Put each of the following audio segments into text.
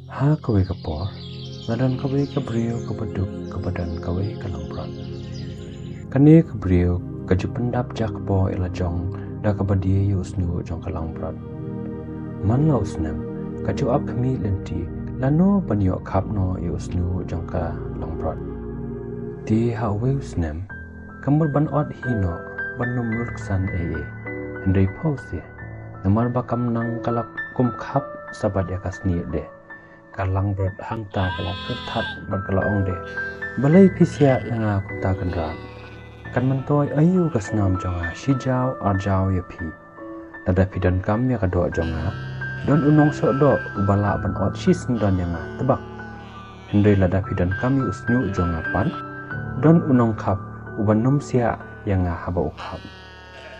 Ha kawe kapor, ladan kawe kabriyo kabaduk kabadan kawe kalangprat. Kani kabriyo kajupendap jakbo ilajong da kabadiye yu usnu jong kalangprat. Man la usnem kaju ap kami lenti lano banyo kapno yu usnu jong kalangprat. Di hawe usnem kamur ban od hino banum luksan hendai pause namar bakam nang kalak kumkap sabat ya kasni de kalang berat hangta kalak ketat berkelaong de balai pisya langa kumta kendra kan mentoy ayu kasnam jonga sijau arjau ya pi nada pidan kam ya kadok jonga don unong sodok ubala ban od sis don yang tebak hendai lada pidan kami usnu jonga pan don unong kap uban num sia yang haba ukap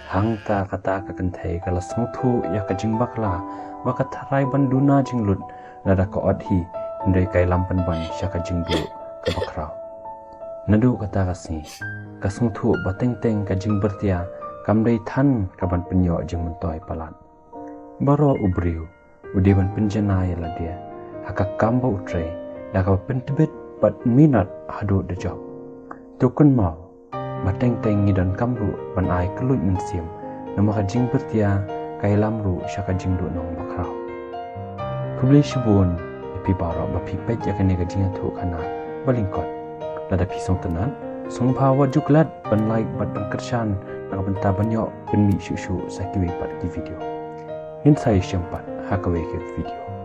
hangta kata kakentai kala sengtu ya kajing bakla baka tarai banduna jinglut nada ka odhi ndai kai lampan ban syaka jingdu ka bakrau nadu kata kasni kasengtu bateng teng kajing bertia kamdai than kaban penyo jing mentoy palat baro ubriu udiban penjana ya ladia haka kamba utre da ka pentebet pat minat hadu de job tukun mau bateng teng ngidan kamru ban ai kelut mensim nama kajing bertia kai lamru syaka jingdu nong bakrau kubli shibun pi baro ba pi pet ya kene kajing tu kana balingkot lada pi song tenan song pawa juklat ban like bat ban kershan nak benta banyak penmi syushu sakiwe pat di video insai syempat hakawe ke video